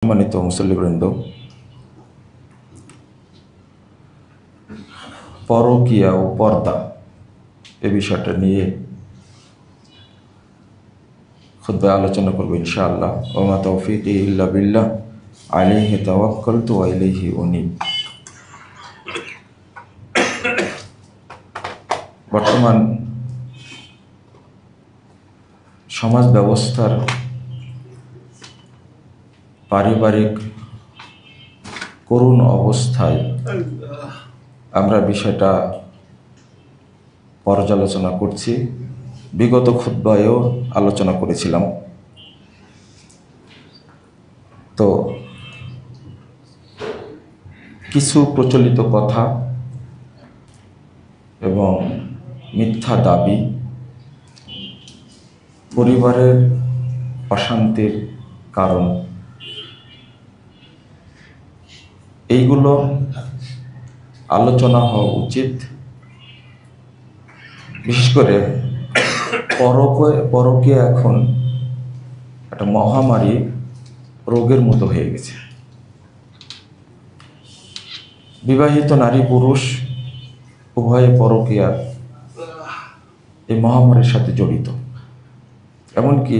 সম্মানিত মুসল্লিবৃন্দ, পরকীয়া ও পর্দা এ বিষয়টা নিয়ে খুতবায় আলোচনা করব ইনশাআল্লাহ। ওয়া মা তাওফীকি ইল্লা বিল্লাহ, আলাইহি তাওয়াক্কালতু ওয়া ইলাইহি উনীব। বর্তমান সমাজ ব্যবস্থার পারিবারিক করুণ অবস্থায় আমরা বিষয়টা পর্যালোচনা করছি। বিগত খুতবায়ও আলোচনা করেছিলাম। তো কিছু প্রচলিত কথা এবং মিথ্যা দাবি পরিবারের অশান্তির কারণ, এইগুলো আলোচনা হওয়া উচিত। বিশেষ করে পরকীয়া এখন একটা মহামারী রোগের মতো হয়ে গেছে। বিবাহিত নারী পুরুষ উভয়ে পরকীয়া এই মহামারীর সাথে জড়িত। এমনকি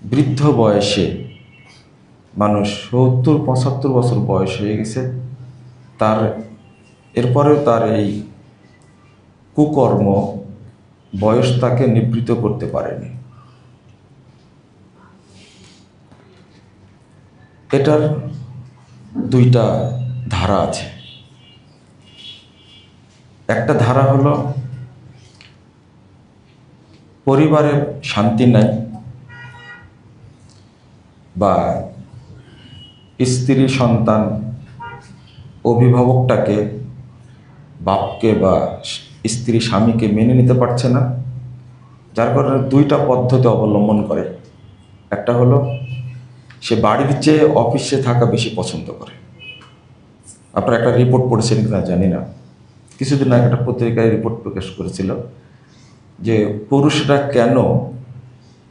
বৃদ্ধ বয়সে মানুষ 70-75 বছর বয়স হয়ে গেছে, এরপরেও তার এই কুকর্ম বয়স তাকে নিবৃত্ত করতে পারেনি। এটার দুইটা ধারা আছে। একটা ধারা হলো পরিবারে শান্তি নাই, বা স্ত্রী সন্তান অভিভাবকটাকে, বাপকে বা স্ত্রী স্বামীকে মেনে নিতে পারছে না, যার কারণে দুইটা পদ্ধতি অবলম্বন করে। একটা হলো সে বাড়ির চেয়ে অফিসে থাকা বেশি পছন্দ করে। আপনারা একটা রিপোর্ট পড়েছেন কিনা জানি না, কিছুদিন আগে একটা পত্রিকায় রিপোর্ট প্রকাশ করেছিল যে পুরুষরা কেন,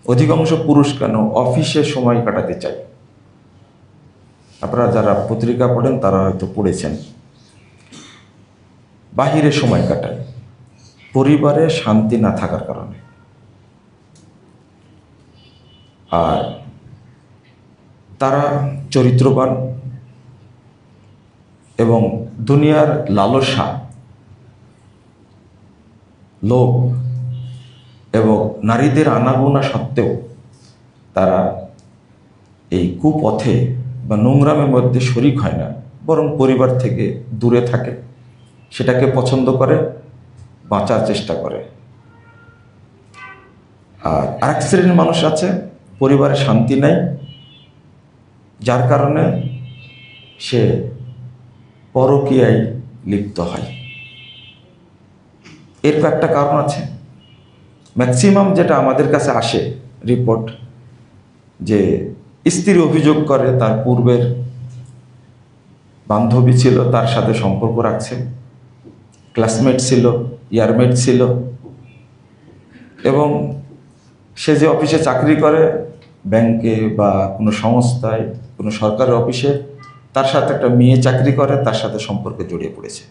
অধিকাংশ পুরুষ কেন অফিসে সময় কাটাতে চায়। আপনারা যারা পত্রিকা পড়েন তারা হয়তো পড়েছেন। বাহিরে সময় কাটায় পরিবারে শান্তি না থাকার কারণে। আর তারা চরিত্রবান এবং দুনিয়ার লালসা, লোভ এবং নারীদের আনাগোনা সত্ত্বেও তারা এই কুপথে বা নোংরামের মধ্যে শরিক হয় না, বরং পরিবার থেকে দূরে থাকে, সেটাকে পছন্দ করে, বাঁচার চেষ্টা করে। আর আরেক শ্রেণীর মানুষ আছে, পরিবারে শান্তি নাই, যার কারণে সে পরকীয়ায় লিপ্ত হয়। এর একটা কারণ আছে। ম্যাক্সিমাম যেটা আমাদের কাছে আসে রিপোর্ট, যে স্ত্রী অভিযোগ করে তার পূর্বের বান্ধবী ছিল, তার সাথে সম্পর্ক রাখছে, ক্লাসমেট ছিল, ইয়ারমেট ছিল, এবং সে যে অফিসে চাকরি করে, ব্যাংকে বা কোনো সংস্থায়, কোনো সরকারি অফিসে, তার সাথে একটা মেয়ে চাকরি করে, তার সাথে সম্পর্কে জড়িয়ে পড়েছে,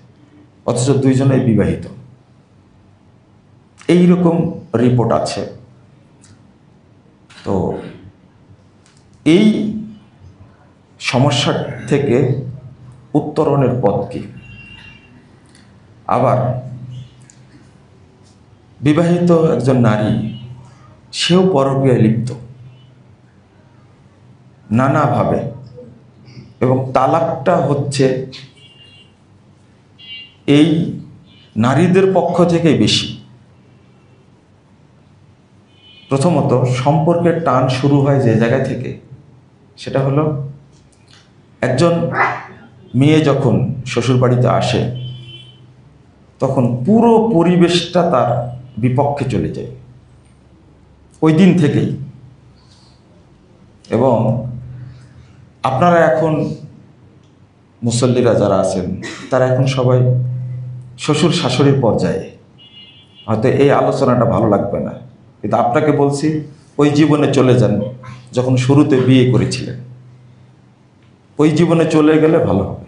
অথচ দুইজনেই বিবাহিত। এইরকম রিপোর্ট আছে। তো এই সমস্যা থেকে উত্তরণের পথ কি? আবার বিবাহিত একজন নারী, সেও পরকীয়ায় লিপ্ত নানাভাবে, এবং তালাকটা হচ্ছে এই নারীদের পক্ষ থেকেই বেশি। প্রথমত সম্পর্কের টান শুরু হয় যে জায়গা থেকে, সেটা হলো একজন মেয়ে যখন শ্বশুরবাড়িতে আসে তখন পুরো পরিবেশটা তার বিপক্ষে চলে যায় ওই দিন থেকেই। এবং আপনারা এখন মুসল্লিরা যারা আছেন তারা এখন সবাই শ্বশুর শাশুড়ির পর্যায়ে, হয়তো এই আলোচনাটা ভালো লাগবে না, কিন্তু আপনাকে বলছি ওই জীবনে চলে যান যখন শুরুতে বিয়ে করেছিলেন। ওই জীবনে চলে গেলে ভালো হবে।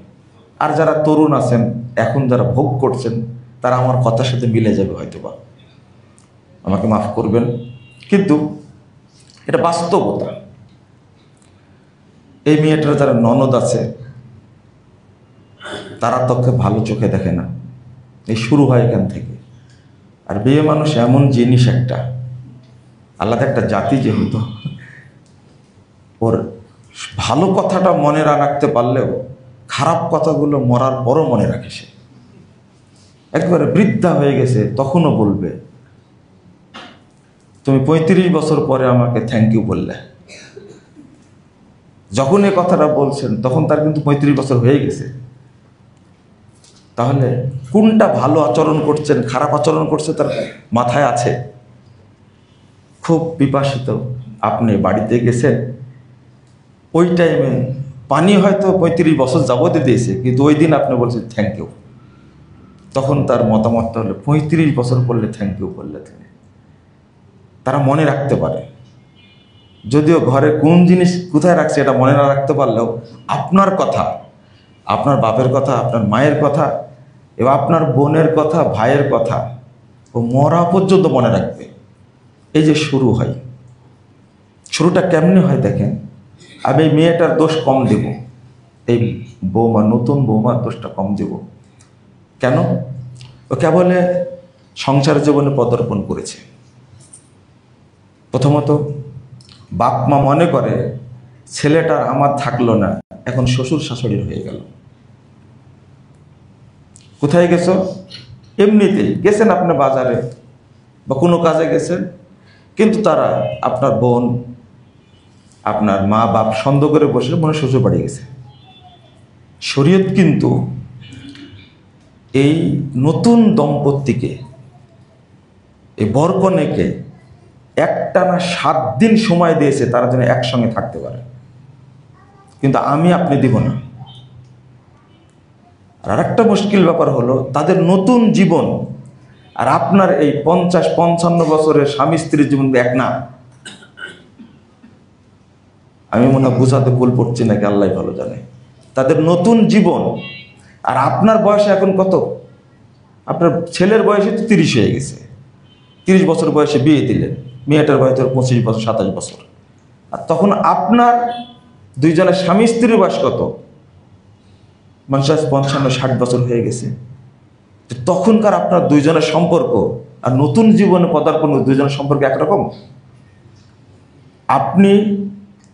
আর যারা তরুণ আছেন, এখন যারা ভোগ করছেন, তারা আমার কথার সাথে মিলে যাবে হয়তোবা, আমাকে মাফ করবেন, কিন্তু এটা বাস্তবতা। এই মেয়েটার যারা ননদ আছে তারা তোকে ভালো চোখে দেখে না, এই শুরু হয় এখান থেকে। আর বিয়ে মানুষ এমন জিনিস, একটা আলাদা একটা জাতি, যেহেতু ওর ভালো কথাটা মনে রাখতে পারলেও খারাপ কথাগুলো মরার পরও মনে রাখে। সে একবারে বৃদ্ধা হয়ে গেছে, তখনও বলবে তুমি 35 বছর পরে আমাকে থ্যাংক ইউ বললে। যখন এই কথাটা বলছেন তখন তার কিন্তু 35 বছর হয়ে গেছে। তাহলে কোনটা ভালো আচরণ করছেন, খারাপ আচরণ করছে তার মাথায় আছে। খুব পিপাসিত, আপনি বাড়িতে গেছেন, ওই টাইমে পানি হয়তো 35 বছর যাবতীয় দিয়েছে, কিন্তু ওই দিন আপনি বলছেন থ্যাংক ইউ। তখন তার মতামতটা হলো 35 বছর করলে থ্যাংক ইউ বললে তুমি। তারা মনে রাখতে পারে, যদিও ঘরে কোন জিনিস কোথায় রাখছে এটা মনে না রাখতে পারলেও আপনার কথা, আপনার বাপের কথা, আপনার মায়ের কথা এবং আপনার বোনের কথা, ভাইয়ের কথা ও মরা পর্যন্ত মনে রাখবে। এই যে শুরু হয়, শুরুটা কেমনে হয় দেখেন। আমি এই মেয়েটার দোষ কম দেব, এই বৌমা, নতুন বৌমার দোষটা কম দেব। কেন? ও কেবলে সংসার জীবনে পদার্পণ করেছে। প্রথমত বাপ মা মনে করে ছেলেটার আমার থাকলো না, এখন শ্বশুর শাশুড়ির হয়ে গেল। কোথায় গেছো? এমনিতেই গেছেন আপনি বাজারে বা কোনো কাজে গেছেন, কিন্তু তারা আপনার বোন, আপনার মা বাপ সন্দেহ করে বসে মনে শ্বশুর বাড়ি গেছে। শরীয়ত কিন্তু এই নতুন দম্পতিকে, এই বরকনেকে একটানা 7 দিন সময় দিয়েছে তারা যেন একসঙ্গে থাকতে পারে, কিন্তু আমি আপনি দিব না। আর একটা মুশকিল ব্যাপার হলো তাদের নতুন জীবন আর আপনার এই 50-55 বছরের স্বামী স্ত্রীর জীবন এক না। আমি মনে হয় বুঝাতে ভুল পড়ছি নাকি, আল্লাহ ভালো জানে। তাদের নতুন জীবন আর আপনার বয়স এখন কত? আপনার ছেলের বয়সে তো 30 হয়ে গেছে, 30 বছর বয়সে বিয়ে দিলেন, মেয়েটার বয়স 25 বছর 27 বছর। আর তখন আপনার দুইজনের স্বামী স্ত্রীর বয়স কত? মানুষের 55-60 বছর হয়ে গেছে। তখনকার আপনার দুইজনের সম্পর্ক আর নতুন জীবনে পদার্পণ দুইজনের সম্পর্ক একরকম? আপনি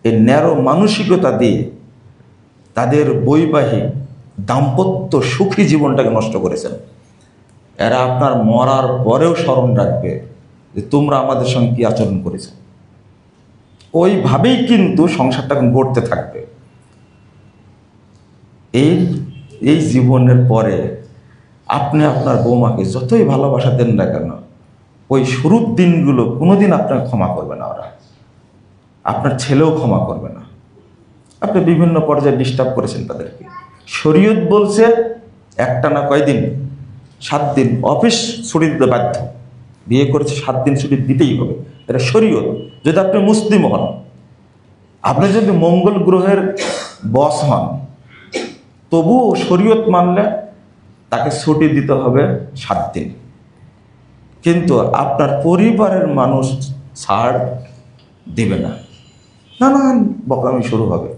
এই ন্যারো মানসিকতা দিয়ে তাদের বৈবাহিক দাম্পত্য সুখী জীবনটাকে নষ্ট করেছেন। এরা আপনার মরার পরেও স্মরণ রাখবে যে তোমরা আমাদের সঙ্গে কি আচরণ করেছ। ওইভাবেই কিন্তু সংসারটা গড়তে থাকবে। এই জীবনের পরে আপনি আপনার বৌমাকে যতই ভালোবাসা দেন না কেন, ওই শুরুর দিনগুলো কোনোদিন আপনাকে ক্ষমা করবে না ওরা, আপনার ছেলেও ক্ষমা করবে না। আপনি বিভিন্ন পর্যায়ে ডিস্টার্ব করেছেন তাদেরকে। শরীয়ত বলছে একটানা কয়দিন? 7 দিন অফিস ছুটি দিতে বাধ্য। বিয়ে করেছে 7 দিন ছুটি দিতেই হবে, এটা শরীয়ত। যদি আপনি মুসলিম হন, আপনি যদি মঙ্গল গ্রহের বস হন, তবুও শরীয়ত মানলে তাকে ছুটি দিতে হবে 7 দিন। কিন্তু আপনার পরিবারের মানুষ ছাড় দিবে না, নানান বকামি শুরু হবে।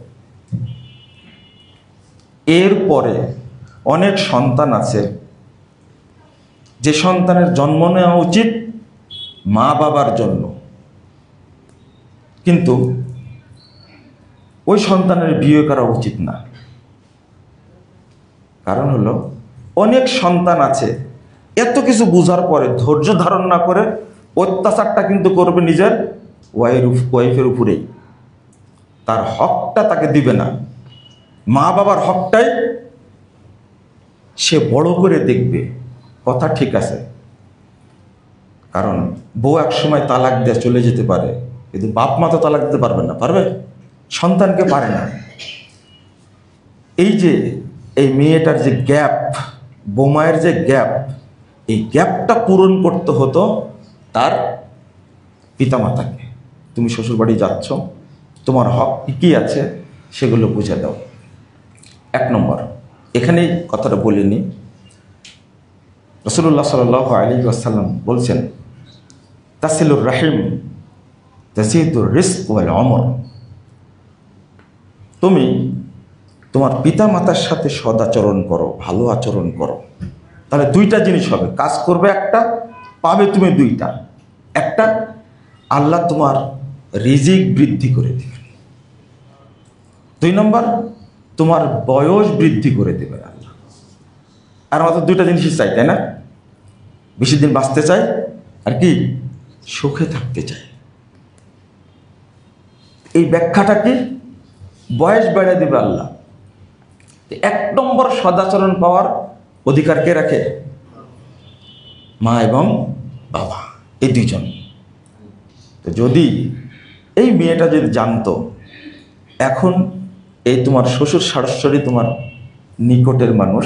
এরপরে অনেক সন্তান আছে যে সন্তানের জন্ম নেওয়া উচিত মা বাবার জন্য, কিন্তু ওই সন্তানের বিয়ে করা উচিত না। কারণ হলো অনেক সন্তান আছে এত কিছু বোঝার পরে ধৈর্য ধারণ না করে অত্যাচারটা কিন্তু করবে নিজের ওয়াইফের উপরেই। তার হকটা তাকে দিবে না, মা বাবার হকটাই সে বড় করে দেখবে। কথা ঠিক আছে, কারণ বউ এক সময় তালাক দিয়ে চলে যেতে পারে, কিন্তু বাপ মা তো তালাক দিতে পারবে না। পারবে? সন্তানকে পারে না। এই যে এই মেয়েটার যে গ্যাপ, বোমায়ের যে গ্যাপ, এই গ্যাপটা পূরণ করতে হতো তার পিতামাতাকে। তুমি শ্বশুরবাড়ি যাচ্ছ, তোমার হক কী আছে সেগুলো বুঝে দাও। এক নম্বর, এখানেই কথাটা বলিনি, রাসূলুল্লাহ সাল্লাল্লাহু আলাইহি ওয়াসাল্লাম বলছেন, তাসিলুর রাহিম তাজিদুর রিজক ওয়াল উমর। তুমি তোমার পিতা মাতার সাথে সদাচরণ করো, ভালো আচরণ করো, তাহলে দুইটা জিনিস হবে, কাজ করবে একটা, পাবে তুমি দুইটা। একটা, আল্লাহ তোমার রিজিক বৃদ্ধি করে দেবে। দুই নম্বর, তোমার বয়স বৃদ্ধি করে দেবে আল্লাহ। আর মাত্র দুইটা জিনিসই চাই, তাই না? বেশি দিন বাঁচতে চাই, আর কি সুখে থাকতে চাই। এই ব্যাখ্যাটা কি? বয়স বেড়ে দেবে আল্লাহ। এক নম্বর সদাচরণ পাওয়ার অধিকার কে রাখে? মা এবং বাবা, এই দুইজন। তো যদি এই মেয়েটা যদি জানতো এখন এই তোমার শ্বশুর শাশুড়ি তোমার নিকটের মানুষ,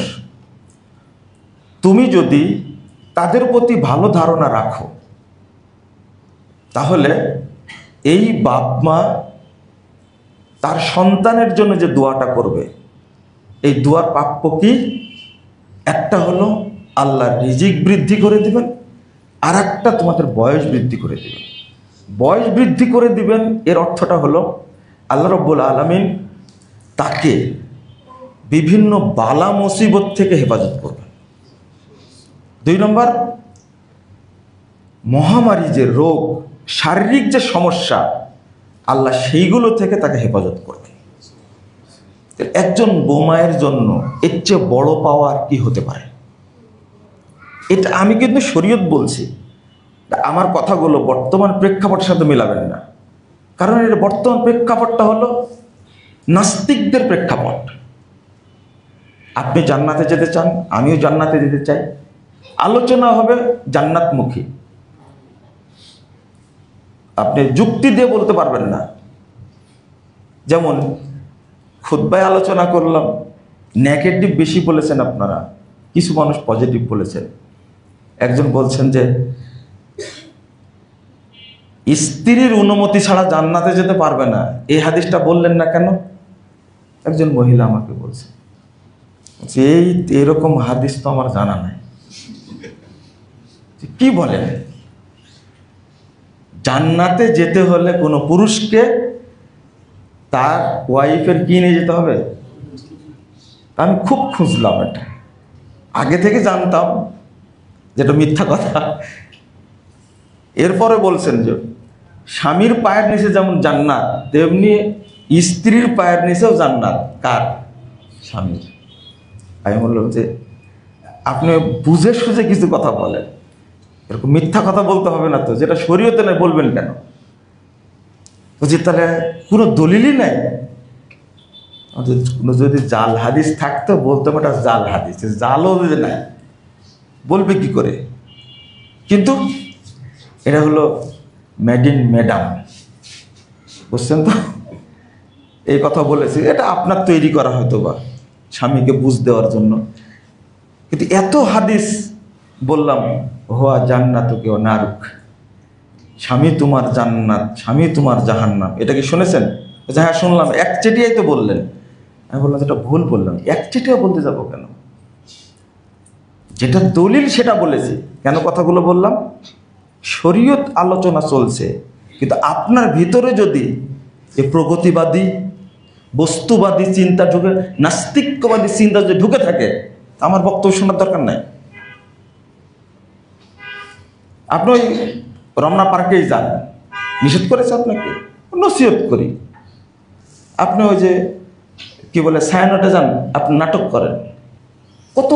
তুমি যদি তাদের প্রতি ভালো ধারণা রাখো, তাহলে এই বাপ মা তার সন্তানের জন্য যে দোয়াটা করবে, এই দোয়ার প্রাপ্য কি? একটা হলো আল্লাহর রিজিক বৃদ্ধি করে দিবেন, আর একটা তোমাদের বয়স বৃদ্ধি করে দিবেন। বয়স বৃদ্ধি করে দিবেন এর অর্থটা হলো আল্লাহ রাব্বুল আলামিন তাকে বিভিন্ন বালা মুসিবত থেকে হেফাজত করবেন। দুই নম্বর, মহামারী যে রোগ, শারীরিক যে সমস্যা, আল্লাহ সেইগুলো থেকে তাকে হেফাজত করবেন। একজন বোমায়ের জন্য এর চেয়ে বড় পাওয়ার কি হতে পারে? এটা আমি কিন্তু শরীয়ত বলছি, আমার কথাগুলো বর্তমান প্রেক্ষাপটের সাথে মিলাবেন না, কারণ এর বর্তমান প্রেক্ষাপটটা হলো নাস্তিকদের প্রেক্ষাপট। আপনি জান্নাতে যেতে চান, আমিও জান্নাতে যেতে চাই, আলোচনা হবে জান্নাতমুখী। আপনি যুক্তি দিয়ে বলতে পারবেন না। যেমন খুতবায় আলোচনা করলাম, নেগেটিভ বেশি বলেছেন আপনারা, কিছু মানুষ পজিটিভ বলেছেন। একজন বলছেন যে স্ত্রীর অনুমতি ছাড়া জান্নাতে যেতে পারবে না, এই হাদিসটা বললেন না কেন? একজন মহিলা আমাকে বলছে, এই এরকম হাদিস তো আমার জানা নাই। কি বলেন? জান্নাতে যেতে হলে কোনো পুরুষকে তার ওয়াইফের কি নিয়ে যেতে হবে? আমি খুব খুঁজলাম, এটা আগে থেকে জানতাম যেটা মিথ্যা কথা। এরপরে বলছেন যে স্বামীর পায়ের নিচে যেমন জান্নাত, তেমনি স্ত্রীর পায়ের নিচেও জান্নাত। কার? স্বামীর। আমি বললাম যে আপনি বুঝে সুঝে কিছু কথা বলেন, এরকম মিথ্যা কথা বলতে হবে না তো, যেটা শরীয়তে নাই বলবেন কেন? বুঝি তাহলে কোনো দলিলই নাই। যদি জাল হাদিস থাকতো বলতে পারতো জাল হাদিস, জালও যদি নাই বলবে কি করে? কিন্তু এটা হলো মেড ইন ম্যাডাম, বুঝছেন তো? এই কথা বলেছি, এটা আপনার তৈরি করা হয়তো বা স্বামীকে বুঝ দেওয়ার জন্য। কিন্তু এত হাদিস বললাম, হোয়া জান্নাত কেউ নারুক, স্বামী তোমার জান্নাত, স্বামী তোমার জাহান্নাম। এটা কি শুনেছেন? হ্যাঁ শুনলাম, এক চেটিয়াই তো বললেন। আমি বললাম যেটা ভুল বললাম, এক চেটিয়া বলতে যাবো কেন? যেটা দলিল সেটা বলেছি। কেন কথাগুলো বললাম? শরীয়ত আলোচনা চলছে, কিন্তু আপনার ভিতরে যদি এই প্রগতিবাদী বস্তুবাদী চিন্তা ঢুকে, নাস্তিকবাদী চিন্তা যদি ঢুকে থাকে, আমার বক্তব্য শোনার দরকার নাই। আপনি ওই রমনা পার্কেই যান, নিষেধ করেছে আপনাকে, নসিহত করি। আপনি ওই যে কি বলে ছায়ানটে যান, আপনি নাটক করেন। কত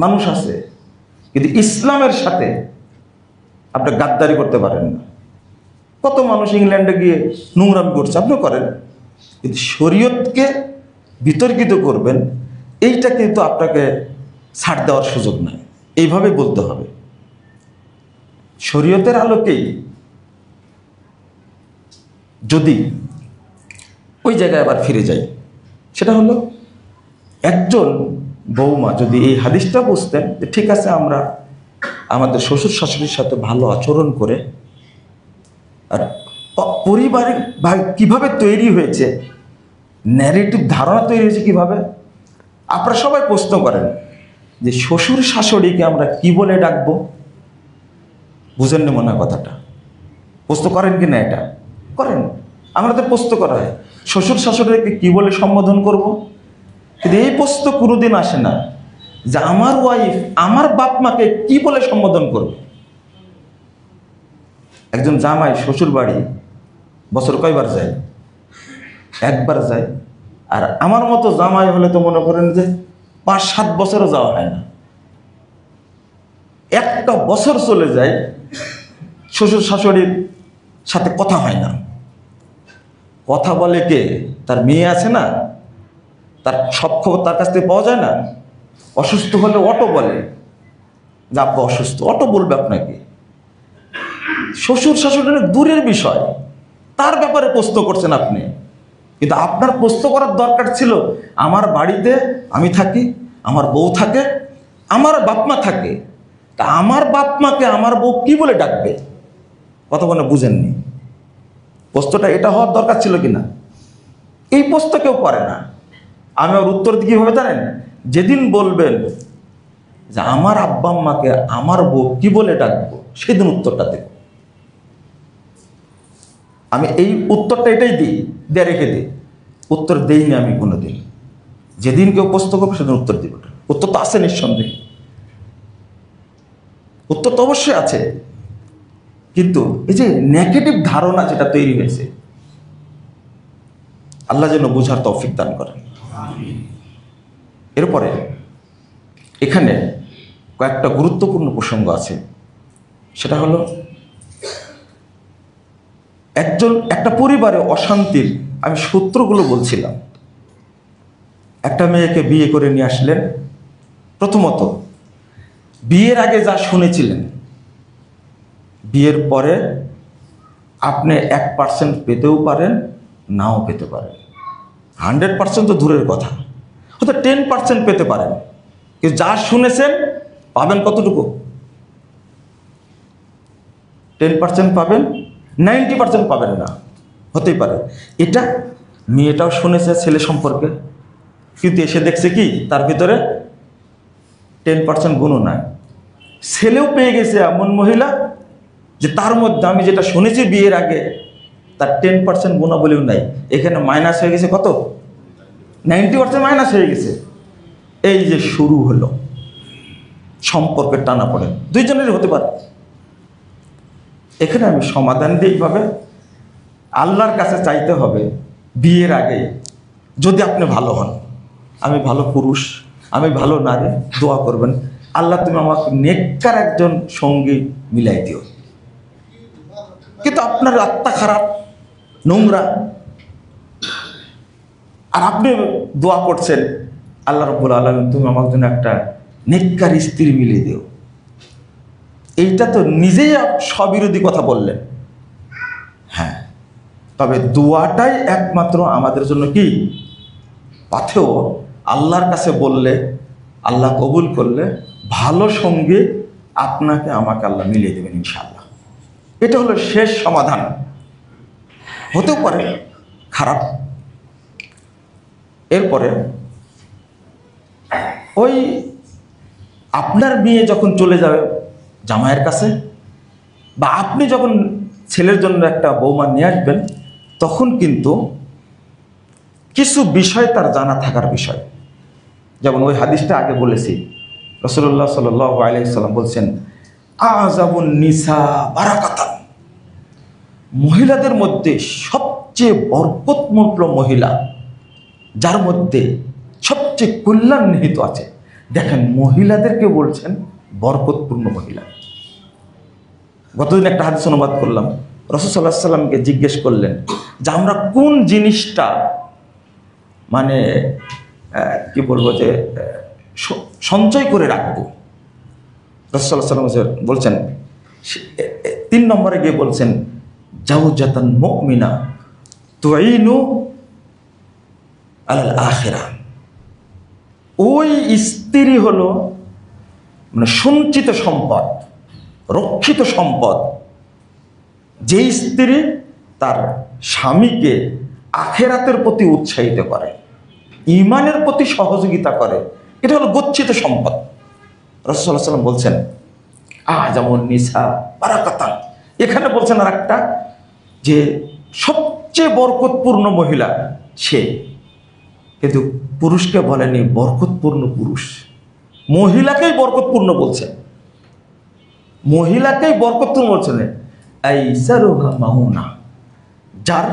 মানুষ আছে, কিন্তু ইসলামের সাথে আপনি গাদ্দারি করতে পারেন না। কত মানুষ ইংল্যান্ডে গিয়ে নোংরামি করছে, আপনিও করেন। কিন্তু শরীয়তকে বিতর্কিত করবেন, এইটা কিন্তু আপনাকে ছাড় দেওয়ার সুযোগ নাই। এইভাবে বলতে হবে। শরীয়তের আলোকেই যদি ওই জায়গায় আবার ফিরে যাই, সেটা হলো একজন বৌমা যদি এই হাদিসটা বুঝতেন যে ঠিক আছে, আমরা আমাদের শ্বশুর শাশুড়ির সাথে ভালো আচরণ করে, আর পরিবারের কিভাবে তৈরি হয়েছে, ন্যারেটিভ ধারণা তৈরি হয়েছে কিভাবে, আপনারা সবাই প্রশ্ন করেন যে শ্বশুর শাশুড়িকে আমরা কি বলে ডাকবো? বুঝেন না মনে হয় কথাটা? প্রশ্ন করেন কি না? এটা করেন, আমাদের প্রশ্ন করা হয় শ্বশুর শাশুড়িকে কি বলে সম্বোধন করব। কিন্তু এই প্রশ্ন কোনোদিন আসে না যে আমার ওয়াইফ আমার বাপ মাকে কি বলে সম্বোধন করবে। একজন জামাই শ্বশুর বাড়ি বছর কয়বার যায়? একবার যায়। আর আমার মতো জামাই হলে তো মনে করেন যে 5-7 বছরও যাওয়া হয় না। একটা বছর চলে যায় শ্বশুর শাশুড়ির সাথে কথা হয় না। কথা বলে কে? তার মেয়ে আছে না, তার সব খবর তার কাছ থেকে পাওয়া যায় না। অসুস্থ হলে অটো বলে যে আব্বা অসুস্থ, অটো বলবে আপনাকে। শ্বশুর শাশুড়ির দূরের বিষয়, তার ব্যাপারে প্রশ্ন করছেন আপনি। কিন্তু আপনার প্রশ্ন করার দরকার ছিল আমার বাড়িতে আমি থাকি, আমার বউ থাকে, আমার বাপ মা থাকে, তা আমার বাপ মাকে আমার বউ কি বলে ডাকবে? কথা বলে বুঝেননি? প্রশ্নটা এটা হওয়ার দরকার ছিল কিনা? এই প্রশ্ন কেউ করে না। আমি ওর উত্তর দিয়ে কীভাবে জানেন? যেদিন বলবেন যে আমার আব্বা আম্মাকে আমার বউ কি বলে ডাকবো, সেদিন উত্তরটা দেব। আমি এই উত্তরটা এটাই দিই, দিয়ে রেখে দিই। উত্তর দেইনি আমি কোনোদিন। যেদিন কেউ প্রশ্ন করবে সেদিন উত্তর দিব। উত্তর তো আছে নিঃসন্দেহে, উত্তর তো অবশ্যই আছে। কিন্তু এই যে নেগেটিভ ধারণা যেটা তৈরি হয়েছে, আল্লাহ যেন বোঝার তৌফিক দান করেন। এরপরে এখানে কয়েকটা গুরুত্বপূর্ণ প্রসঙ্গ আছে। সেটা হলো একটা পরিবারে অশান্তির আমি সূত্রগুলো বলছিলাম। একটা মেয়েকে বিয়ে করে নিয়ে আসলেন। প্রথমত বিয়ের আগে যা শুনেছিলেন, বিয়ের পরে আপনি 1% পেতেও পারেন, নাও পেতে পারেন। 100% তো দূরের কথা, হয়তো 10% পেতে পারেন। কিন্তু যা শুনেছেন পাবেন কতটুকু? 10% পাবেন, 90% পাবেন না, হতেই পারে। এটা মেয়েটাও শুনেছে ছেলে সম্পর্কে, কিন্তু এসে দেখছে কি তার ভিতরে 10% গুণও নাই। ছেলেও পেয়ে গেছে এমন মহিলা যে তার মধ্যে আমি যেটা শুনেছি বিয়ের আগে তার 10% গুণাবলীও নাই। এখানে মাইনাস হয়ে গেছে কত? 90% মাইনাস হয়ে গেছে। এই যে শুরু হলো সম্পর্কের টানাপোড়েন, দুইজনেরই হতে পারে। এখানে আমি সমাধান দিই এইভাবে, আল্লাহর কাছে চাইতে হবে বিয়ের আগে যদি আপনি ভালো হন, আমি ভালো পুরুষ, আমি ভালো নারী, দোয়া করবেন আল্লাহ তুমি আমাকে নেককার একজন সঙ্গী মিলাই দিও। কিন্তু আপনার আত্মা খারাপ, নোংরা, আর আপনি দোয়া করছেন আল্লাহ রাব্বুল আলামিন তুমি আমার জন্য একটা নেককার স্ত্রী মিলিয়ে দিও। এইটা তো নিজেই স্ববিরোধী কথা বললেন। হ্যাঁ, তবে দোয়াটাই একমাত্র আমাদের জন্য কি পাথেও আল্লাহর কাছে বললে আল্লাহ কবুল করলে ভালো সঙ্গে আপনাকে আমাকে আল্লাহ মিলিয়ে দেবেন ইনশাআল্লাহ। এটা হলো শেষ সমাধান। হতেও পারে খারাপ। এরপরে ওই আপনার মেয়ে যখন চলে যাবে জামাইয়ের কাছে, বা আপনি যখন ছেলের জন্য একটা বৌমা নিয়ে আসবেন, তখন কিন্তু কিছু বিষয় তার জানা থাকার বিষয়। যেমন ওই হাদিসটা আগে বলেছি, রাসূলুল্লাহ সাল্লাল্লাহু আলাইহি সাল্লাম বলছেন আযাবুন নিসা বারাকাতান, মহিলাদের মধ্যে সবচেয়ে বরকতময় মহিলা, যার মধ্যে সবচেয়ে কল্যাণ নিহিত আছে। দেখেন মহিলাদেরকে বলছেন বরকতপূর্ণ মহিলা। গতদিন একটা হাদিস অনুবাদ করলাম, রাসূল সাল্লাল্লাহু আলাইহি সাল্লামকে জিজ্ঞেস করলেন যে আমরা কোন জিনিসটা মানে কি বলবো যে সঞ্চয় করে রাখবো। রাসূল সাল্লাল্লাহু আলাইহি সাল্লাম বলছেন 3 নম্বরে গিয়ে বলছেন জাওজাতান মুমিনা তুইনু আলাল আখিরা। ওই স্ত্রী হলো মানে সঞ্চিত সম্পদ, রক্ষিত সম্পদ, যেই স্ত্রী তার স্বামীকে আখিরাতের প্রতি উৎসাহিত করে। ইমানের প্রতি সহযোগিতা করে, এটা হলো গচ্ছিত সম্পদ। রাসূলুল্লাহ সাল্লাল্লাহু আলাইহি ওয়াসাল্লাম বলছেন আযামুন নিসা বারাকাতান, এখানে বলছেন আর একটা যে সবচেয়ে বরকতপূর্ণ মহিলা সে, কিন্তু পুরুষকে বলেনি বরকতপূর্ণ পুরুষ, মহিলাকেই বরকতপূর্ণ বলছেন, মহিলাকেই বরকতপূর্ণ বলছেন। আইসারুহা মাউনা, যার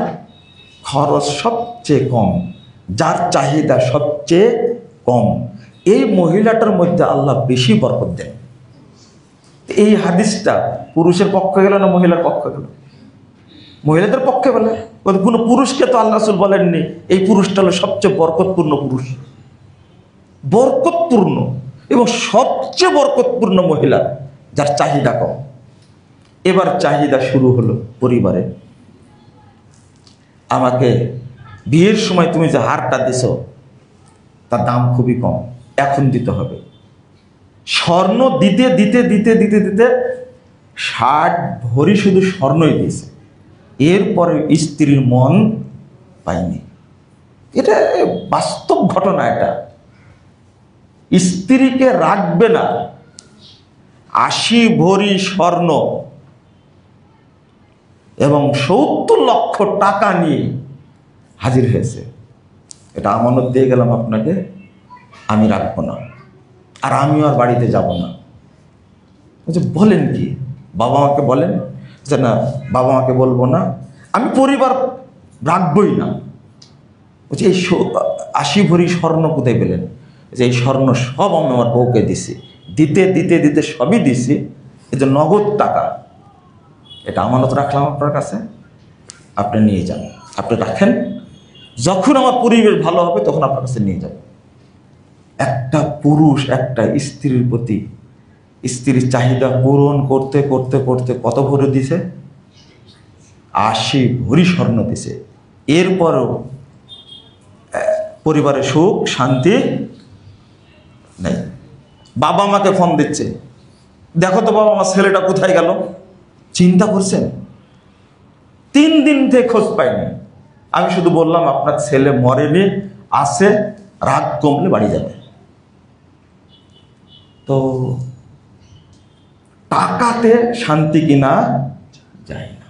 খরচ সবচেয়ে কম, যার চাহিদা সবচেয়ে কম, এই মহিলাটার মধ্যে আল্লাহ বেশি বরকত দেন। এই হাদিসটা পুরুষের পক্ষে গেল না মহিলার পক্ষে গেল? মহিলাদের পক্ষে বলে। কোনো পুরুষকে তো আল্লাহ রাসূল বলেননি এই পুরুষটা হলো সবচেয়ে বরকতপূর্ণ পুরুষ। বরকতপূর্ণ এবং সবচেয়ে বরকতপূর্ণ মহিলা যার চাহিদা কম। এবার চাহিদা শুরু হলো পরিবারে। আমাকে বিয়ের সময় তুমি যে হারটা দিছ তার দাম খুবই কম, এখন দিতে হবে। স্বর্ণ দিতে দিতে দিতে দিতে দিতে 60 ভরি শুধু স্বর্ণই দিয়েছে, এরপরে স্ত্রীর মন পায়নি। এটা বাস্তব ঘটনা। এটা স্ত্রীকে রাখবে না, 80 ভরি স্বর্ণ এবং 70 লক্ষ টাকা নিয়ে হাজির হয়েছে। এটা আমানত দিয়ে গেলাম আপনাকে, আমি রাখবো না, আর আমিও আর বাড়িতে যাব না। বলেন কি? বাবা মাকে বলেন যে না, বাবা মাকে বলবো না, আমি পরিবার রাখবই না। বলছে এই 80 ভরি স্বর্ণ কোথায় পেলেন? যে এই স্বর্ণ সব আমি আমার বউকে দিছি, দিতে দিতে দিতে সবই দিছি, এই যে নগদ টাকা, এটা আমানত রাখলাম আপনার কাছে, আপনি নিয়ে যান, আপনি রাখেন, যখন আমার পরিবেশ ভালো হবে তখন আপনার কাছে নিয়ে যাব। একটা পুরুষ একটা স্ত্রীর প্রতি স্ত্রীর চাহিদা পূরণ করতে করতে করতে কত ভরে দিছে? 80 ভরি স্বর্ণ দিছে। এরপরও পরিবারে সুখ শান্তি নেই। বাবা মাকে ফোন দিচ্ছে, দেখো তো বাবা, আমার ছেলেটা কোথায় গেল? চিন্তা করছেন? 3 দিন থেকে খোঁজ পাইনি। আমি শুধু বললাম আপনার ছেলে মরেনি, আছে, রাগ কমলে বাড়ি যাবে। তো টাকাতে শান্তি কিনা যায় না,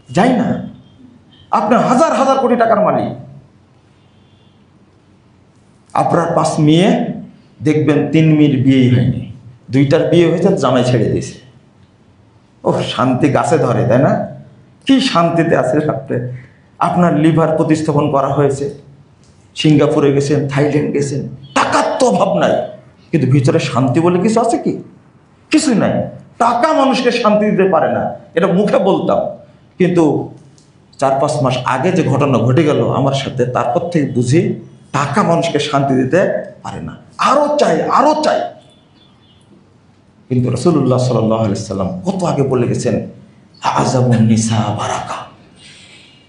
যায় না। আপনার হাজার হাজার কোটি টাকার মালিক, আপনার 5 মেয়ে দেখবেন 3 মেয়ের বিয়েই হয়নি, 2টার বিয়ে হয়েছে, জামাই ছেড়ে দিয়েছে। ও শান্তি গাছে ধরে, তাই না? কি শান্তিতে আছে আপনি? আপনার লিভার প্রতিস্থাপন করা হয়েছে, সিঙ্গাপুরে গেছেন, থাইল্যান্ড গেছেন, টাকার তো অভাব নাই, কিন্তু ভিতরে শান্তি বলে কিছু আছে কি? কিছুই নাই। টাকা মানুষকে শান্তি দিতে পারে না, এটা মুখে বলতাম, কিন্তু 4-5 মাস আগে যে ঘটনা ঘটে গেল আমার সাথে, তারপর থেকে বুঝি টাকা মানুষকে শান্তি দিতে পারে না, আরো চাই, আরো চাই। কিন্তু রাসূলুল্লাহ সাল্লাল্লাহু আলাইহি ওয়াসাল্লাম কত আগে বলে গেছেন আযামুন নিসা বারাকা,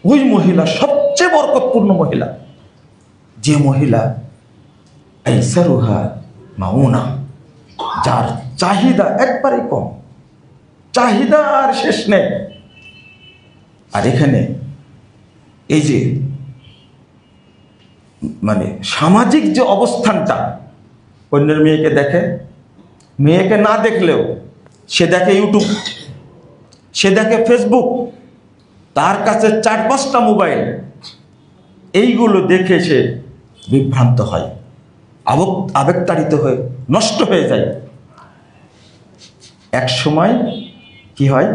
ওই মহিলা সবচেয়ে বরকতপূর্ণ মহিলা, যে মহিলা আইসারুহা মাউনা, যার চাহিদা একবারে কম, চাহিদা আর শেষ নেই। আর এখানে এই যে মানে সামাজিক যে অবস্থানটা, অন্যের মেয়েকে দেখে, মেয়েকে না দেখলেও সে দেখে ইউটিউব, সে দেখে ফেসবুক, তার কাছে 4-5টা মোবাইল, এইগুলো দেখে সে বিভ্রান্ত হয়, আবেগতাড়িত হয়ে নষ্ট হয়ে যায়। এক সময় কি হয়,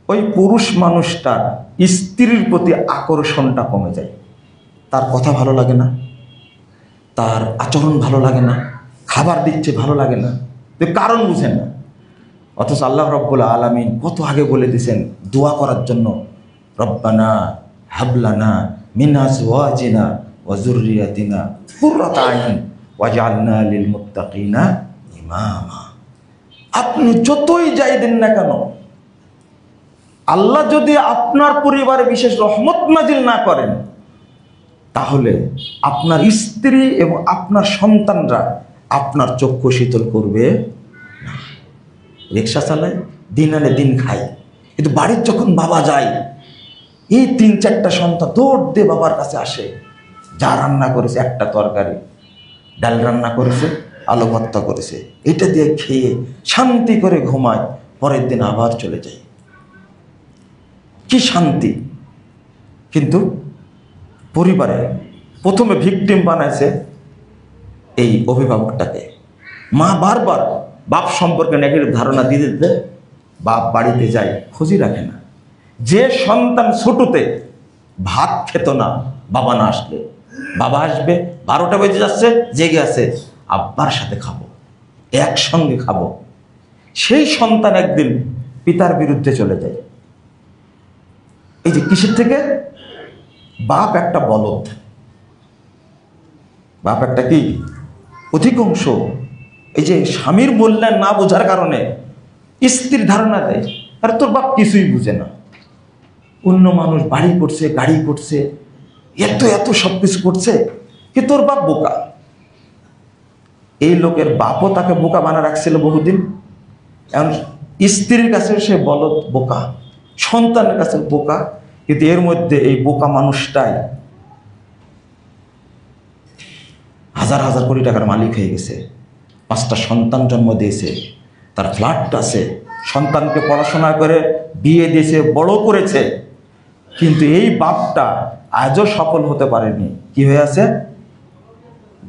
ওই পুরুষ মানুষটার স্ত্রীর প্রতি আকর্ষণটা কমে যায়, তার কথা ভালো লাগে না, তার আচরণ ভালো লাগে না, খাবার দিচ্ছে ভালো লাগে না, তো কারণ বুঝেন না। অথচ আল্লাহ রাব্বুল আলামিন কত আগে বলে দিয়েছেন দোয়া করার জন্য, রব্বানা হাবলানা মিন আজওয়াজিনা ওয়া যুররিয়াতিনা কুররাতা আইন ওয়াজআলনা লিল মুত্তাকিনা ইমামা। আপনি যতই যাই দেন না কেন, আল্লাহ যদি আপনার পরিবারে বিশেষ রহমত নাজিল না করেন, তাহলে আপনার স্ত্রী এবং আপনার সন্তানরা আপনার চক্ষু শীতল করবে না। রিক্সা চালায়, দিন আনে দিন খায়, কিন্তু বাড়ির যখন বাবা যায়, এই 3-4টা সন্তান দৌড় দিয়ে বাবার কাছে আসে, যা রান্না করেছে, একটা তরকারি, ডাল রান্না করেছে, আলু ভর্তা করেছে, এটা দিয়ে খেয়ে শান্তি করে ঘুমায়, পরের দিন আবার চলে যায়। কি শান্তি! কিন্তু পরিবারে প্রথমে ভিকটিম বানাইছে এই অভিভাবকটাকে। মা বারবার বাপ সম্পর্কে নেগেটিভ ধারণা দিয়ে দিতে বাপ বাড়িতে যায়, খোঁজই রাখে না। যে সন্তান ছোটতে ভাত খেত না বাবা না আসলে, বাবা আসবে 12টা বেজে যাচ্ছে, জেগে আছে, আব্বার সাথে খাবো, একসঙ্গে খাবো, সেই সন্তান একদিন পিতার বিরুদ্ধে চলে যায়। এই যে কিসের থেকে? বাপ একটা বলদ, বাপ একটা কি অধিকাংশ এই যে স্বামীর মূল্যায়ন না বোঝার কারণে স্ত্রীর ধারণা দেয়, আরে তোর বাপ কিছুই বুঝে না, অন্য মানুষ বাড়ি করছে, গাড়ি করছে, এত এত সব কিছু করছে, কি তোর বাপ বোকা। এই লোকের বাপও তাকে বোকা বানা রাখছিল বহুদিন। এখন স্ত্রীর কাছে সে বলদ, বোকা, সন্তানের কাছে বোকা, কিন্তু এর মধ্যে এই বোকা মানুষটাই হাজার হাজার কোটি টাকার মালিক হয়ে গেছে, 5টা সন্তান জন্ম দিয়েছে, তার ফ্ল্যাট আছে, সন্তানকে পড়াশোনা করে বিয়ে দিয়েছে, বড় করেছে, কিন্তু এই বাপটা আজও সফল হতে পারেনি। কি হয়ে আছে?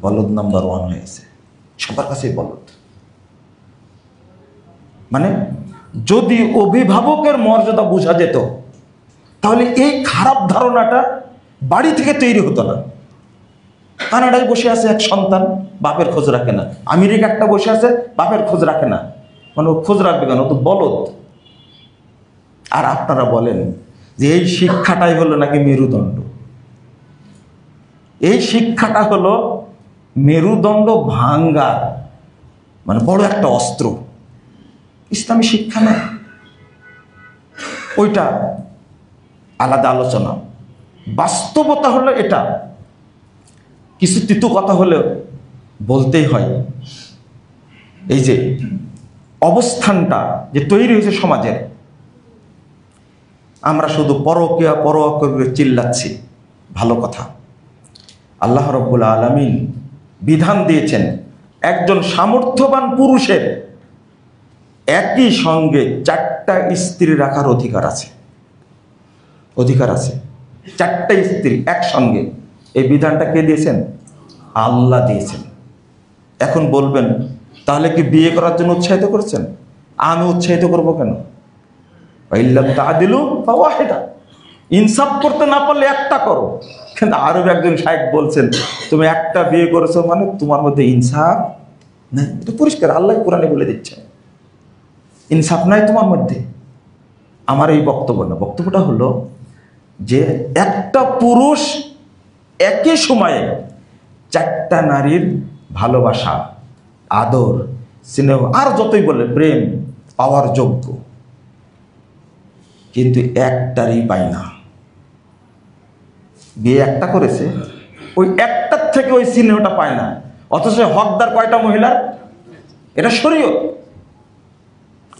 বলদ নাম্বার 1 হয়ে আছে, সবার কাছেই বলদ। মানে যদি অভিভাবকের মর্যাদা বোঝা যেত, তাহলে এই খারাপ ধারণাটা বাড়ি থেকে তৈরি হতো না। কানাডায় বসে আছে এক সন্তান, বাপের খোঁজ রাখে না। আমেরিকা একটা বসে আছে, বাপের খোঁজ রাখে না। মানে ও খোঁজ রাখবে কেন? ও তো বলদ। আর আপনারা বলেন যে এই শিক্ষাটাই হলো নাকি মেরুদণ্ড। এই শিক্ষাটা হলো মেরুদণ্ড ভাঙ্গার মানে বড় একটা অস্ত্র। ইসলামী শিক্ষা না, ওইটা আলাদা আলোচনা। বাস্তবতা হলো এটা। কিছু তিতো কথা হলেও বলতেই হয়। এই যে অবস্থানটা যে তৈরি হয়েছে সমাজের, আমরা শুধু পরকীয়া করে চিল্লাচ্ছি, ভালো কথা। আল্লাহ রাব্বুল আলামিন বিধান দিয়েছেন একজন সামর্থ্যবান পুরুষের একই সঙ্গে 4টা স্ত্রী রাখার অধিকার আছে। অধিকার আছে 4টা স্ত্রী একসঙ্গে। এই বিধানটা কে দিয়েছেন? আল্লাহ দিয়েছেন। এখন বলবেন তাহলে কি বিয়ে করার জন্য উৎসাহিত করছেন? আমি উৎসাহিত করবো কেন? ইনসাফ করতে না পারলে একটা করো। কিন্তু আরো একজন শায়েখ বলছেন তুমি একটা বিয়ে করেছো মানে তোমার মধ্যে ইনসাফ নাই। এটা পরিষ্কার আল্লাহ কোরআনে বলে দিচ্ছে, ইনসাফ নাই তোমার মধ্যে। আমার এই বক্তব্য না, বক্তব্যটা হলো যে একটা পুরুষ একই সময়ে 4টা নারীর ভালোবাসা, আদর, স্নেহ আর যতই বলে প্রেম পাওয়ার যোগ্য, কিন্তু একটারই পায় না। বিয়ে একটা করেছে, ওই একটার থেকে ওই স্নেহটা পায় না, অথচ হকদার কয়টা মহিলার? এটা শরীয়ত।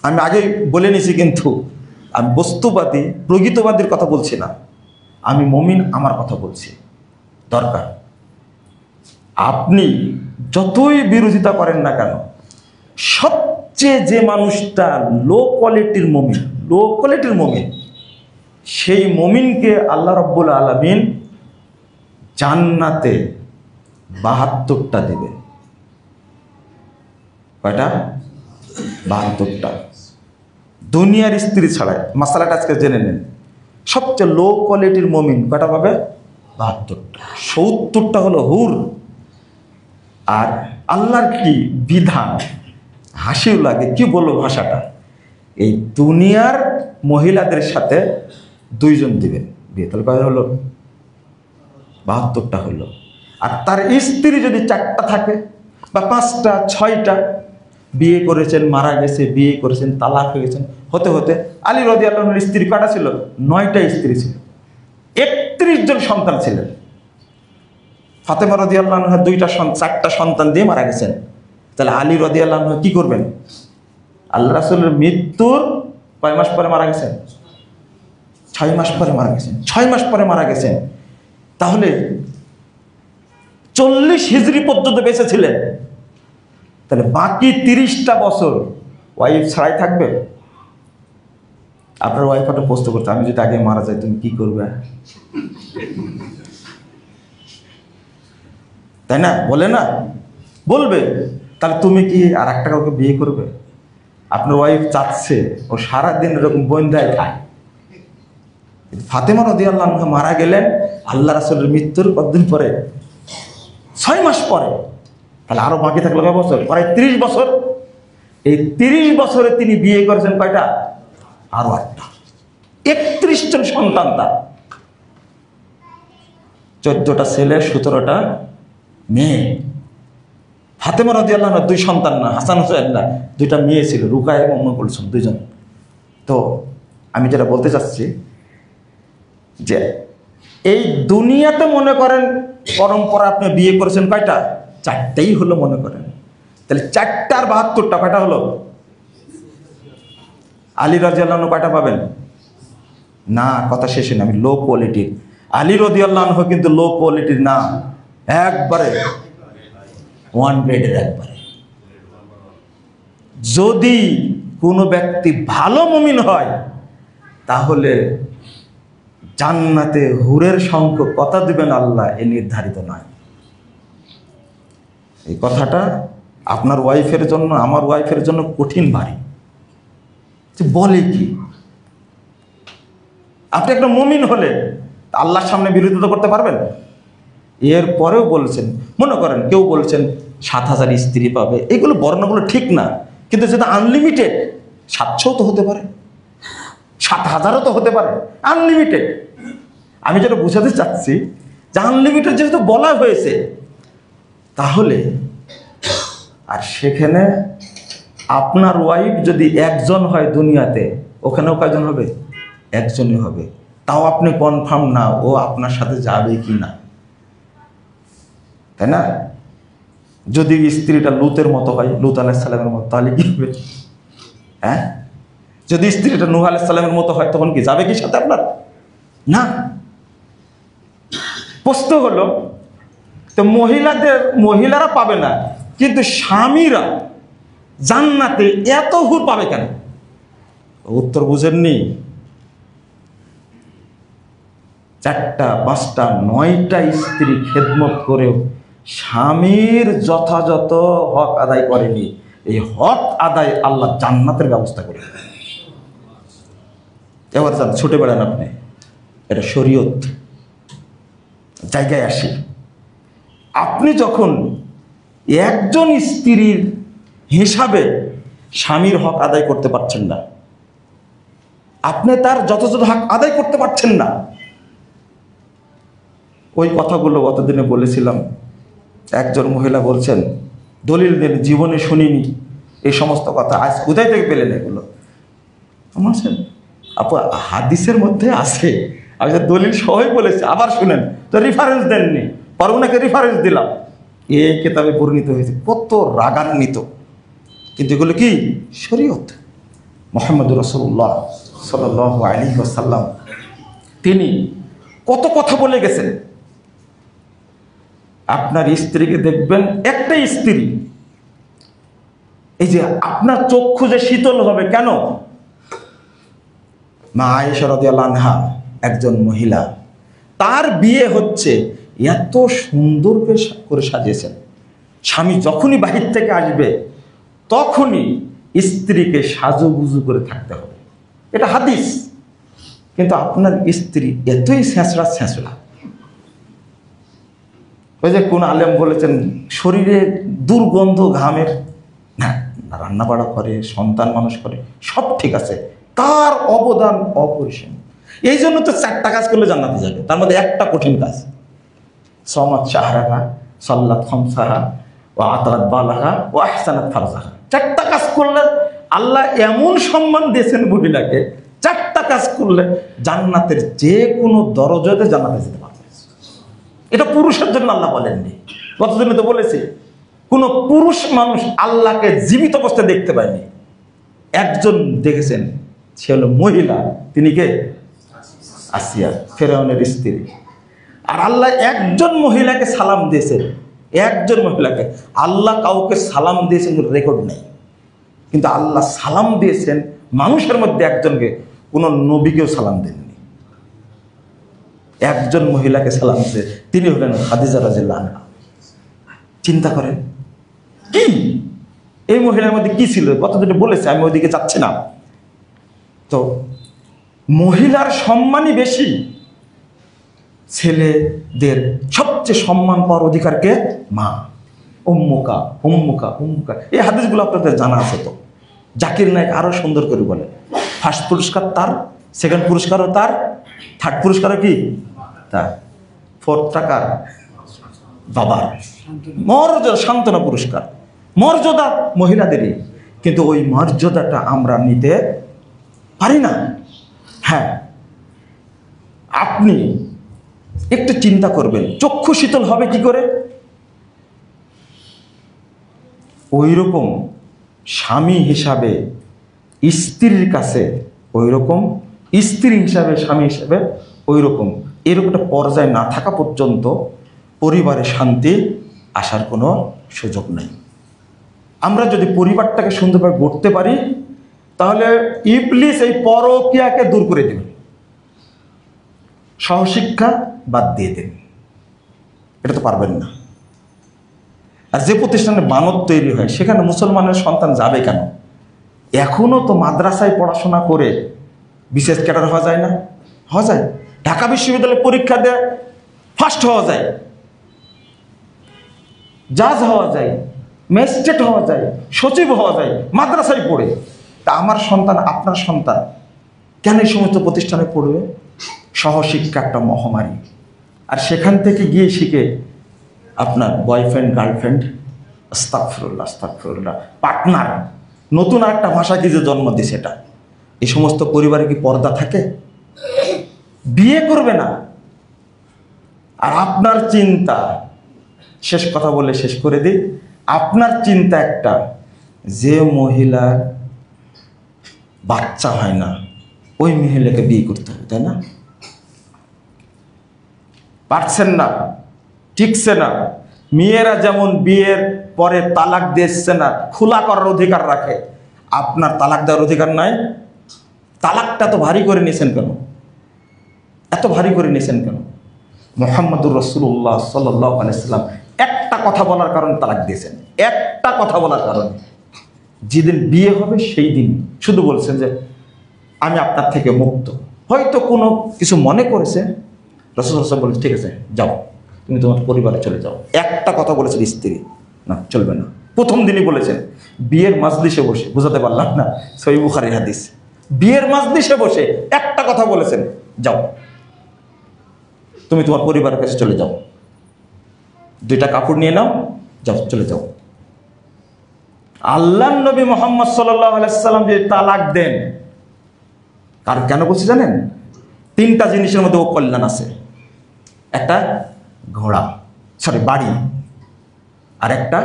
আমি আগে বলে নিছি, কিন্তু আমি বস্তুবাদী প্রকৃতবাদীর কথা বলছি না, আমি মুমিন, আমার কথা বলছি। দরকার আপনি যতই বিরোধিতা করেন না কেন, সবচেয়ে যে মানুষটা লো কোয়ালিটির মুমিন, সেই মুমিনকে আল্লাহ রাব্বুল আলামিন জান্নাতে 72টা দেবে। কয়টা? 72টা। দুনিয়ার স্ত্রী ছাড়াই। মাসালাটা আজকে জেনে নেন। সবচেয়ে লো কোয়ালিটির মুমিন কয়টা পাবে? 72টা। 70টা হলো হুর। আর আল্লাহর কি বিধান, হাসিও লাগে, কি বলবো ভাষাটা। এই দুনিয়ার মহিলাদের সাথে 2 জন দিবেন বিয়ে, তাহলে কয় হলো? 72টা হলো। আর তার স্ত্রী যদি 4টা থাকে বা 5টা 6টা, বিয়ে করেছেন, মারা গেছে, বিয়ে করেছেন, তালাক হয়ে গেছেন, হতে হতে আলী রাদিয়াল্লাহু আনহুর স্ত্রী কয়টা ছিল? 9টা স্ত্রী ছিল, 31 জন সন্তান ছিলেন। ফাতেমা রাদিয়াল্লাহু আনহা 4টা সন্তান দিয়ে মারা গেছেন। তাহলে আলী রাদিয়াল্লাহু আনহু কি করবেন? আল্লাহ রাসূলের মৃত্যুর কয় মাস পরে মারা গেছেন? 6 মাস পরে মারা গেছেন। 6 মাস পরে মারা গেছেন। তাহলে 40 হিজরি পর্যন্ত বেঁচে ছিলেন, তাহলে বাকি 30টা বছর ওয়াইফ ছাড়াই থাকবে? আপনার ওয়াইফ একটা প্রশ্ন করতে, আমি যদি আগে মারা যাই তুমি কি করবে? তাই না? বলে না? বলবে। তাহলে তুমি কি আর একটা কাউকে বিয়ে করবে? আপনার ওয়াইফ চাচ্ছে ও সারাদিন এরকম বন্ধায় খায়। ফাতেমা রাদিয়াল্লাহু আনহা মারা গেলেন আল্লাহ রাসূলের মৃত্যুর কতদিন পরে? 6 মাস পরে। তাহলে আরো বাকি থাকলো কয় বছর? প্রায় 30 বছর। এই 30 বছরে তিনি বিয়ে করেছেন কয়টা? আরো 8টা। 31 জন সন্তান তার, 14টা ছেলে 17টা মেয়ে। ফাতেমা রাদিয়াল্লাহু আনহা 2 সন্তান না, হাসান হোসেন না, 2টা মেয়ে ছিল, রুকায়া এবং উম্মে কুলসুম, 2 জন। তো আমি যেটা বলতে চাচ্ছি যে এই দুনিয়াতে মনে করেন পরম্পরা আপনি বিয়ে করেছেন কয়টা? 4টাই হলো মনে করেন। তাহলে 4টার 72টা কয়টা হলো? আলী রাদিয়াল্লাহু আনহু কয়টা পাবেন? না, কথা শেষে না, আমি লো কোয়ালিটির। আলী রাদিয়াল্লাহু আনহু কিন্তু লো কোয়ালিটির না, একবারে 1 গ্রেডের একবারে। যদি কোনো ব্যক্তি ভালো মুমিন হয় তাহলে জান্নাতে হুরের সংখ্যা কত দিবেন আল্লাহ এ নির্ধারিত নয়। এই কথাটা আপনার ওয়াইফের জন্য, আমার ওয়াইফের জন্য কঠিন ভারী। বলে কি? আপনি একটা মুমিন হলে আল্লাহর সামনে বিরোধিতা করতে পারবেন? এর পরেও বলছেন, মনে করেন কেউ বলছেন 7,000 স্ত্রী পাবে, এগুলো বর্ণনাগুলো ঠিক না, কিন্তু যেটা আনলিমিটেড, 700 তো হতে পারে, 7,000ও তো হতে পারে, আনলিমিটেড। আমি যেটা বোঝাতে চাচ্ছি যে আনলিমিটেড যেহেতু বলা হয়েছে, তাহলে আর সেখানে আপনার ওয়াইফ যদি একজন হয় দুনিয়াতে, ওখানেও কয়জন হবে? একজনই হবে। তাও আপনি কনফার্ম না ও আপনার সাথে যাবে কি না, তাই না? যদি স্ত্রীটা লুতের মতো হয়, লুত আলাইহিস সালামের মতো, তাহলে কি হবে? হ্যাঁ, যদি স্ত্রীটা নূহ আলাইহিস সালামের মতো হয় তখন কি যাবে কি সাথে আপনার? না। প্রশ্ন হলো, তো মহিলারা পাবে না, কিন্তু স্বামীরা জান্নাতে এত হুর পাবে কেন? উত্তর বুঝেননি? 4টা 5টা 9টা স্ত্রী খেদমত করেও স্বামীর যথাযথ হক আদায় করেনি। এই হক আদায় আল্লাহ জান্নাতের ব্যবস্থা করে। এবার যান, ছুটে বেড়ান আপনি, এটা শরীয়ত। জায়গায় আসি, আপনি যখন একজন স্ত্রীর হিসাবে স্বামীর হক আদায় করতে পারছেন না, আপনি তার যথাযথ হক আদায় করতে পারছেন না, ওই কথাগুলো গতদিনে বলেছিলাম। একজন মহিলা বলছেন, দলিল দেন, জীবনে শুনিনি এই সমস্ত কথা, আজ কোথায় থেকে পেলেন এগুলো? আমার আপু হাদিসের মধ্যে আছে, আমি যে দলিল সহই বলেছি, আবার শুনেন তো, রেফারেন্স দেননি, পর ওনাকে রেফারেন্স দিলাম, এই কিতাবে বর্ণিত হয়েছে। কত রাগান্বিত, কিন্তু এগুলো কি শরীয়ত। মুহাম্মদুর রাসূলুল্লাহ সাল্লাল্লাহু আলাইহি ওয়াসাল্লাম তিনি কত কথা বলে গেছেন। আপনার স্ত্রীকে দেখবেন, একটা স্ত্রী, এই যে আপনার চক্ষু যে শীতল হবে কেন? মা আয়েশা রাদিয়াল্লাহু আনহা একজন মহিলা, তার বিয়ে হচ্ছে, এত সুন্দর করে সাজিয়েছেন। স্বামী যখনই বাহির থেকে আসবে তখনই স্ত্রীকে সাজুগুজু করে থাকতে হবে, এটা হাদিস। কিন্তু আপনার স্ত্রী এতই ছেঁচড়া, ওই যে কোন আলেম বলেছেন শরীরে দুর্গন্ধ ঘামের, না রান্না বাড়া করে, সন্তান মানুষ করে, সব ঠিক আছে, তার অবদান অপরিসীম। এই জন্য তো 4টা কাজ করলে জান্নাতে যাবে, তার মধ্যে একটা কঠিন কাজ, সামাত শাহরাহা, সাল্লাত খামসাহা, ও আতারাত বালাহা, ও আহসানাত ফারজাহা। 4টা কাজ করলে আল্লাহ এমন সম্মান দিয়েছেন মহিলাকে, 4টা কাজ করলে জান্নাতের যে কোনো দরজাতে জান্নাতে যেতে পারবে। এটা পুরুষের জন্য আল্লাহ বলেননি, গতদিনে তো বলেছি, কোন পুরুষ মানুষ আল্লাহকে জীবিত অবস্থায় দেখতে পায়নি। একজন দেখেছেন, সে হলো মহিলা, তিনি কে? আসিয়া, ফেরাউনের স্ত্রী। আর আল্লাহ একজন মহিলাকে সালাম দিয়েছেন, একজন মহিলাকে। আল্লাহ কাউকে সালাম দিয়েছেন রেকর্ড নেই, কিন্তু আল্লাহ সালাম দিয়েছেন মানুষের মধ্যে একজনকে, কোনো নবীকেও সালাম দেননি। একজন মহিলাকে সালাম দিয়েছে, তিনি হলেন খাদিজা রাদিয়াল্লাহু আনহা। চিন্তা করেন কি এই মহিলার মধ্যে কি ছিল, কত যেটা বলেছে, আমি ওইদিকে যাচ্ছি না। তো মহিলার সম্মানই বেশি, ছেলেদের সবচেয়ে সম্মান পাওয়ার অধিকারকে মা। উম্মুকা উম্মুকা উম্মুকা, এই হাদিসগুলো আপনাদের জানা আছে তো। জাকির নায়ক আরো সুন্দর করে বলে, ফার্স্ট পুরস্কার তার, সেকেন্ড পুরস্কারও তার, থার্ড পুরস্কারও কি তার, ফোর্থ টাকার বাবার। মর্যাদা, সান্ত্বনা পুরস্কার, মর্যাদা মহিলাদেরই, কিন্তু ওই মর্যাদাটা আমরা নিতে পারি না। হ্যাঁ, আপনি একটু চিন্তা করবেন, চক্ষু শীতল হবে কি করে? ওই রকম স্বামী হিসাবে স্ত্রীর কাছে, ওই রকম স্ত্রী হিসাবে স্বামী হিসাবে ওই রকম, এরকম একটা পর্যায়ে না থাকা পর্যন্ত পরিবারে শান্তি আসার কোনো সুযোগ নেই। আমরা যদি পরিবারটাকে সুন্দরভাবে গড়তে পারি, তাহলে ইবলিস এই পরকীয়াকে দূর করে দেবে, সহশিক্ষা বাদ দিয়ে দেন। এটা তো পারবেন না। আর যে প্রতিষ্ঠানে বানর তৈরি হয়, সেখানে মুসলমানের সন্তান যাবে কেন? এখনো তো মাদ্রাসায় পড়াশোনা করে বিশেষ ক্যাডার হওয়া যায় না? হওয়া যায়। ঢাকা বিশ্ববিদ্যালয়ে পরীক্ষা দেয়, ফার্স্ট হওয়া যায়, জাজ হওয়া যায়, ম্যাজিস্ট্রেট হওয়া যায়, সচিব হওয়া যায় মাদ্রাসায় পড়ে। তা আমার সন্তান, আপনার সন্তান কেন এই সমস্ত প্রতিষ্ঠানে পড়বে? সহশিক্ষা একটা মহামারী। আর সেখান থেকে গিয়ে শিখে আপনার বয়ফ্রেন্ড, গার্লফ্রেন্ড, আস্তাগফিরুল্লাহ আস্তাগফিরুল্লাহ, পার্টনার, নতুন আরেকটা ভাষা কি যে জন্ম দিছে এটা। এই সমস্ত পরিবারে কি পর্দা থাকে? বিয়ে করবে না। আর আপনার চিন্তা, শেষ কথা বলে শেষ করে দিই, আপনার চিন্তা একটা, যে মহিলার বাচ্চা হয় না ওই মহিলাকে বিয়ে করতে হবে, তাই না? পারছেন না, ঠিকছে না। মেয়েরা যেমন বিয়ের পরে তালাক দিচ্ছে না, খোলা করার অধিকার রাখে, আপনার তালাক দেওয়ার অধিকার নাই। তালাকটা তো ভারী করে নিয়েছেন কেন? এত ভারী করে নিয়েছেন কেন? মুহাম্মদুর রাসূলুল্লাহ সাল্লাল্লাহু আলাইহি ওয়াসাল্লাম একটা কথা বলার কারণে তালাক দিয়েছেন, একটা কথা বলার কারণে। যেদিন বিয়ে হবে সেই দিন শুধু বলছেন যে আমি আপনার থেকে মুক্ত। হয়তো কোনো কিছু মনে করেছে, রাসূলুল্লাহ সাল্লাল্লাহু আলাইহি ওয়াসাল্লাম বলেছে ঠিক আছে যাও, তুমি তোমার পরিবারে চলে যাও। একটা কথা বলেছেন স্ত্রী, না চলবে না। প্রথম দিনই বলেছেন, বিয়ের মাজলিসে বসে, বুঝাতে পারলাম না, সহিহ বুখারীর হাদিস। বিয়ের মাজলিসে বসে একটা কথা বলেছেন, যাও তুমি তোমার পরিবারের কাছে চলে যাও, দুইটা কাপড় নিয়ে নাও, যাও চলে যাও। আল্লাহর নবী মুহাম্মদ সাল্লাল্লাহু আলাইহি ওয়াসাল্লাম যে তালাক দেন, আর কেন বলছি জানেন? তিনটা জিনিসের মধ্যে ও কল্যাণ আছে। একটা ঘোড়া, বাড়ি, আর একটা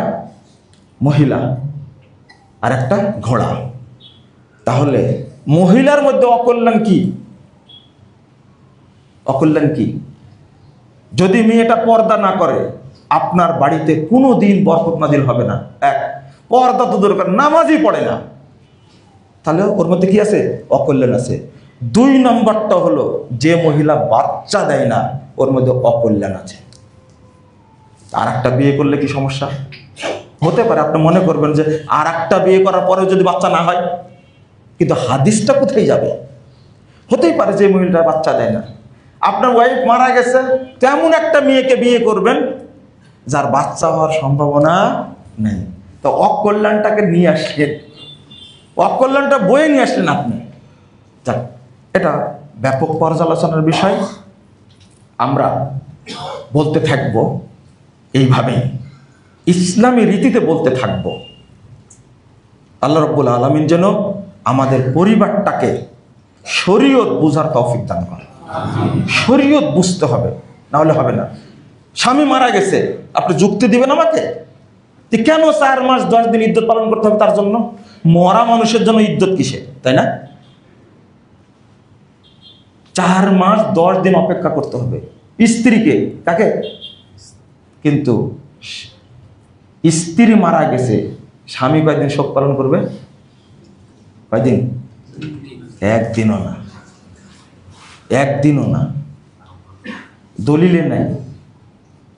মহিলা, আর একটা ঘোড়া। তাহলে মহিলার মধ্যে অকল্যাণ কি? অকল্যাণ কি? যদি মেয়েটা পর্দা না করে, আপনার বাড়িতে কোনো দিন বরকত নাজিল হবে না। এক, পর্দা তো দরকার, নামাজই পড়ে না, তাহলে ওর মধ্যে কি আছে? অকল্যাণ আছে। দুই নম্বরটা হলো, যে মহিলা বাচ্চা দেয় না, ওর মধ্যে অকল্যাণ আছে। আর একটা বিয়ে করলে কি সমস্যা হতে পারে? আপনি মনে করবেন যে আর একটা বিয়ে করার পরেও যদি বাচ্চা না হয়, কিন্তু হাদিসটা কোথায় যাবে? হতেই পারে যে মহিলাটা বাচ্চা দেয় না, আপনার ওয়াইফ মারা গেছে, তেমন একটা মেয়েকে বিয়ে করবেন যার বাচ্চা হওয়ার সম্ভাবনা নেই। তো অকল্যাণটাকে নিয়ে আসলেন, অকল্যাণটা বয়ে নিয়ে আসলেন আপনি। যাক, এটা ব্যাপক পর্যালোচনার বিষয়। আমরা বলতে থাকব এইভাবেই, ইসলামী রীতিতে বলতে থাকব। আল্লাহ রাব্বুল আলামিন যেন আমাদের পরিবারটাকে শরীয়ত বুঝার তৌফিক দান করে। শরীয়ত বুঝতে হবে, না হলে হবে না। স্বামী মারা গেছে, আপনি যুক্তি দিবেন আমাকে কেন 4 মাস 10 দিন ইদ্যত পালন করতে হবে? তার জন্য মরা মানুষের জন্য ইদ্যত কিসে, তাই না? 4 মাস 10 দিন অপেক্ষা করতে হবে স্ত্রীকে, কাকে? কিন্তু স্ত্রী মারা গেছে, স্বামী কয়দিন শোক পালন করবে? কয়দিন? একদিনও না, একদিনও না, দলিলে নাই।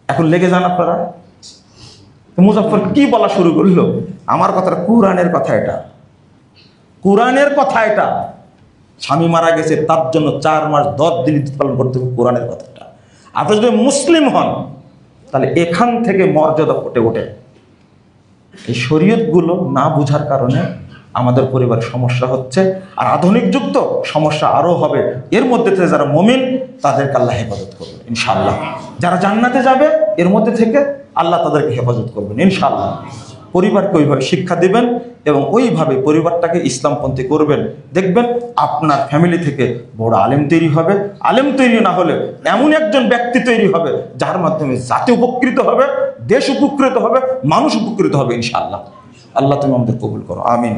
এখন লেগে যান আপনারা। মুজাফফর কি বলা শুরু করলো? আমার কথাটা কোরআনের কথা, এটা কোরআনের কথা। এটা স্বামী মারা গেছে, তার জন্য 4 মাস 10 দিন ঈদ পালন করতে হবে, কোরআনের কথাটা। আপনি যদি মুসলিম হন তাহলে এখান থেকে মর্যাদা ফুটে ওঠে। এই শরীয়তগুলো না বুঝার কারণে আমাদের পরিবারের সমস্যা হচ্ছে, আর আধুনিক যুগ তো সমস্যা আরও হবে। এর মধ্যে থেকে যারা মুমিন তাদেরকে আল্লাহ হেফাজত করবেন ইনশাআল্লাহ। যারা জান্নাতে যাবে এর মধ্যে থেকে আল্লাহ তাদেরকে হেফাজত করবেন ইনশাআল্লাহ। পরিবারকে ওইভাবে শিক্ষা দিবেন এবং ওইভাবে পরিবারটাকে ইসলামপন্থী করবেন। দেখবেন আপনার ফ্যামিলি থেকে বড় আলেম তৈরি হবে। আলেম তৈরি না হলে এমন একজন ব্যক্তি তৈরি হবে যার মাধ্যমে জাতি উপকৃত হবে, দেশ উপকৃত হবে, মানুষ উপকৃত হবে ইনশাআল্লাহ। আল্লাহ তুমি আমাদের কবুল করো, আমিন।